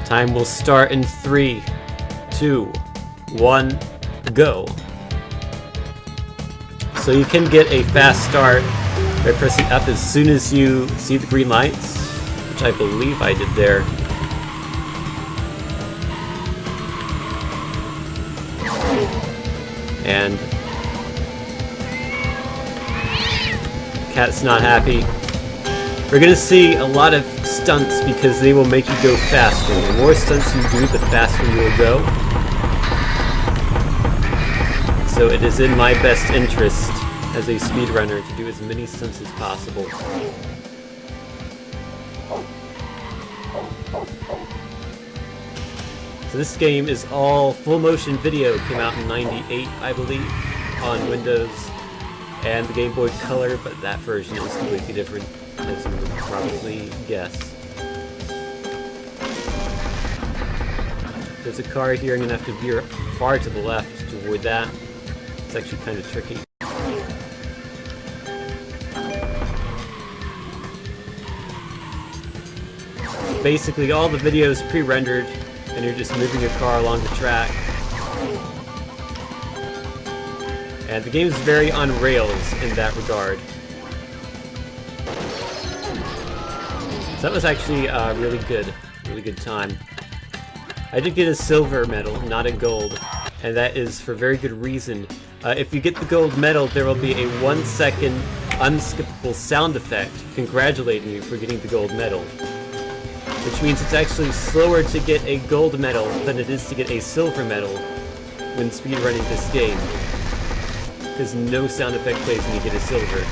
Time will start in 3, 2, 1, go. So you can get a fast start by pressing up as soon as you see the green lights, which I believe I did there. And Cat's not happy. We're gonna see a lot of stunts because they will make you go faster. The more stunts you do, the faster you will go. So it is in my best interest as a speedrunner to do as many stunts as possible. So this game is all full motion video. It came out in '98, I believe, on Windows and the Game Boy Color, but that version is completely different, as you would probably guess. There's a car here. I'm going to have to veer far to the left to avoid that. It's actually kind of tricky. Basically, all the video is pre-rendered, and you're just moving your car along the track. And the game is very on rails in that regard. So that was actually a really good time. I did get a silver medal, not a gold, and that is for very good reason. If you get the gold medal, there will be a 1-second unskippable sound effect congratulating you for getting the gold medal. Which means it's actually slower to get a gold medal than it is to get a silver medal when speedrunning this game. Because no sound effect plays when you get a silver.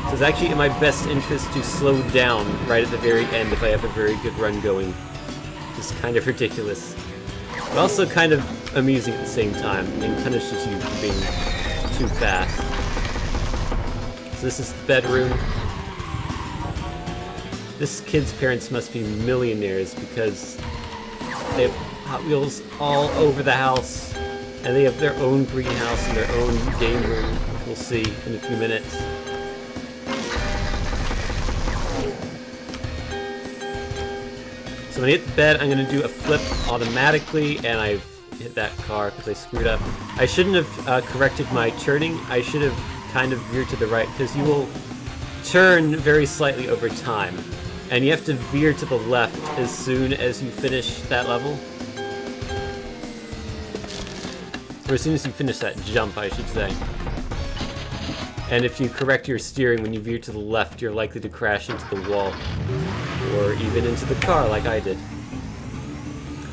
So it's actually in my best interest to slow down right at the very end if I have a very good run going. Just kind of ridiculous. But also kind of amusing at the same time, and punishes you for being too fast. So this is the bedroom. This kid's parents must be millionaires because they have Hot Wheels all over the house, and they have their own greenhouse and their own game room, which we'll see in a few minutes. So when I hit the bed, I'm going to do a flip automatically, and I've hit that car because I screwed up. I shouldn't have corrected my turning. I should have kind of veered to the right, because you will turn very slightly over time. And you have to veer to the left as soon as you finish that level. Or as soon as you finish that jump, I should say. And if you correct your steering when you veer to the left, you're likely to crash into the wall. Or even into the car, like I did.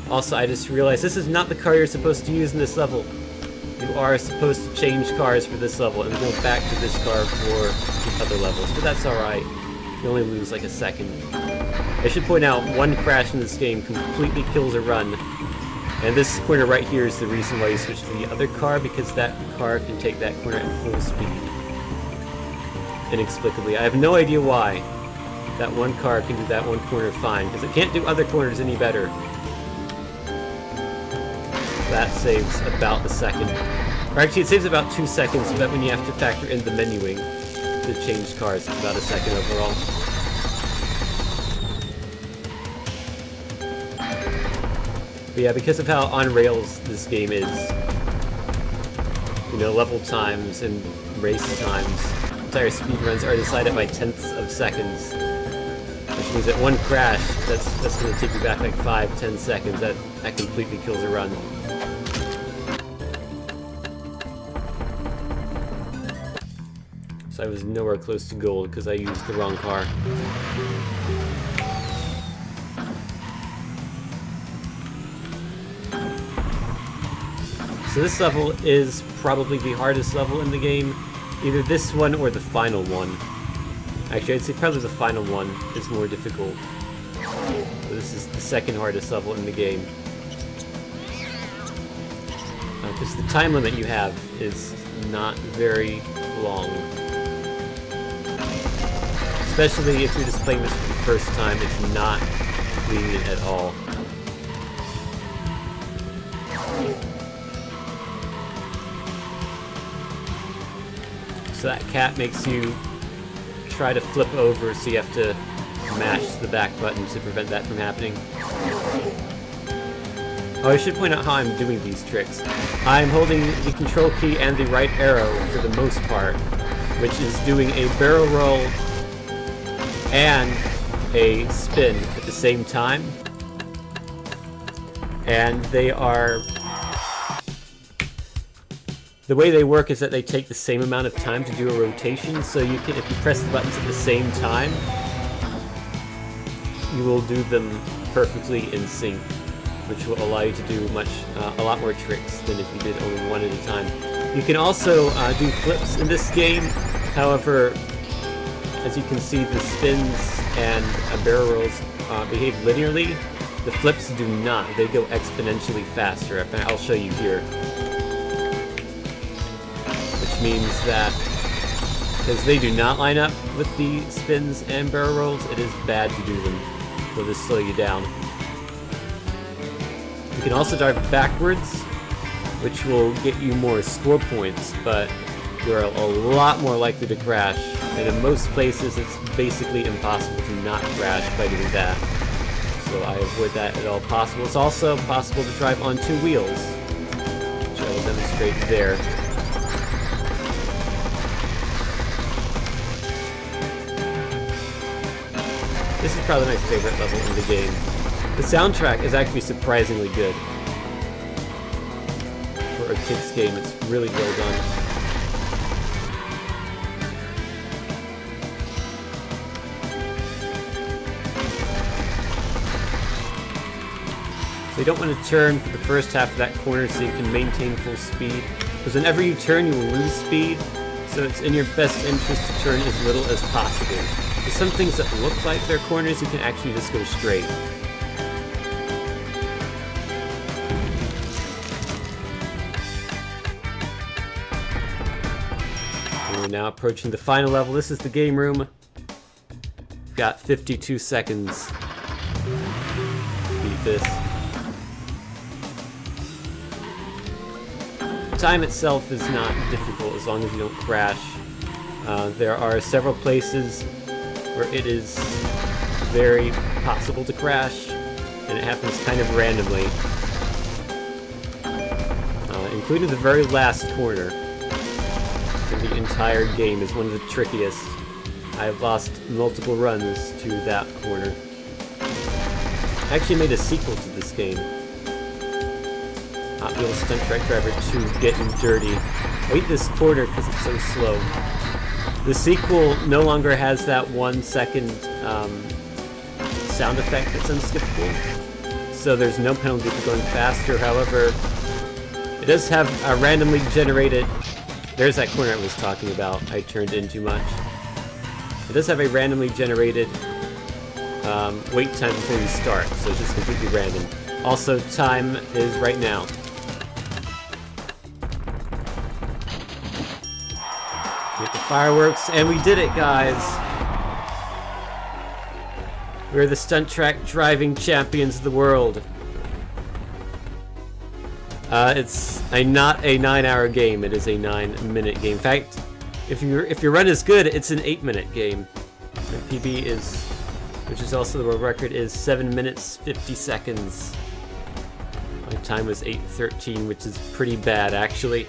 Also, I just realized this is not the car you're supposed to use in this level. You are supposed to change cars for this level and go back to this car for the other levels. But that's alright. You only lose like a second. I should point out, one crash in this game completely kills a run. And this corner right here is the reason why you switch to the other car, because that car can take that corner at full speed. Inexplicably. I have no idea why that one car can do that one corner fine, because it can't do other corners any better. That saves about a second. Or actually, it saves about 2 seconds, but when you have to factor in the menuing to change cars, it's about a second overall. But yeah, because of how on rails this game is, you know, level times and race times, entire speedruns are decided by tenths of seconds. Which means that one crash, that's going to take you back like 5-10 seconds. That completely kills a run. So I was nowhere close to gold because I used the wrong car. So this level is probably the hardest level in the game. Either this one or the final one. Actually, I'd say probably the final one is more difficult. So this is the second hardest level in the game. Because the time limit you have is not very long. Especially if you're just playing this for the first time, it's not lenient at all. So that cat makes you try to flip over, so you have to mash the back button to prevent that from happening. Oh, I should point out how I'm doing these tricks. I'm holding the control key and the right arrow for the most part, which is doing a barrel roll and a spin at the same time. And they are... The way they work is that they take the same amount of time to do a rotation, so you can, if you press the buttons at the same time, you will do them perfectly in sync, which will allow you to do a lot more tricks than if you did only one at a time. You can also do flips in this game. However, as you can see, the spins and barrel rolls behave linearly. The flips do not. They go exponentially faster. I'll show you here. Which means that, because they do not line up with the spins and barrel rolls, it is bad to do them. They'll just slow you down. You can also dive backwards, which will get you more score points, but you're a lot more likely to crash. And in most places, it's basically impossible to not crash by doing that. So I avoid that at all possible. It's also possible to drive on 2 wheels, which I will demonstrate there. This is probably my favorite level in the game. The soundtrack is actually surprisingly good. For a kids game, it's really well done. So you don't want to turn for the first half of that corner so you can maintain full speed. Because whenever you turn, you will lose speed. So it's in your best interest to turn as little as possible. There's some things that look like they're corners, you can actually just go straight. And we're now approaching the final level. This is the game room. We've got 52 seconds to beat this. The time itself is not difficult as long as you don't crash. There are several places where it is very possible to crash, and it happens kind of randomly. Including the very last corner in the entire game is one of the trickiest. I've lost multiple runs to that corner. I actually made a sequel to this game. Hot Wheels Stunt Track Driver 2 Getting Dirty. I hate this corner because it's so slow. The sequel no longer has that 1 second sound effect that's unskippable, so there's no penalty for going faster. However, it does have a randomly generated... There's that corner I was talking about. I turned in too much. It does have a randomly generated wait time before you start, so it's just completely random. Also, time is right now. Get the fireworks, and we did it, guys! We're the stunt track driving champions of the world. It's not a 9-hour game, it is a 9-minute game. In fact, if your run is good, it's an 8-minute game. The PB is, which is also the world record, is 7 minutes 50 seconds. My time was 8:13, which is pretty bad, actually.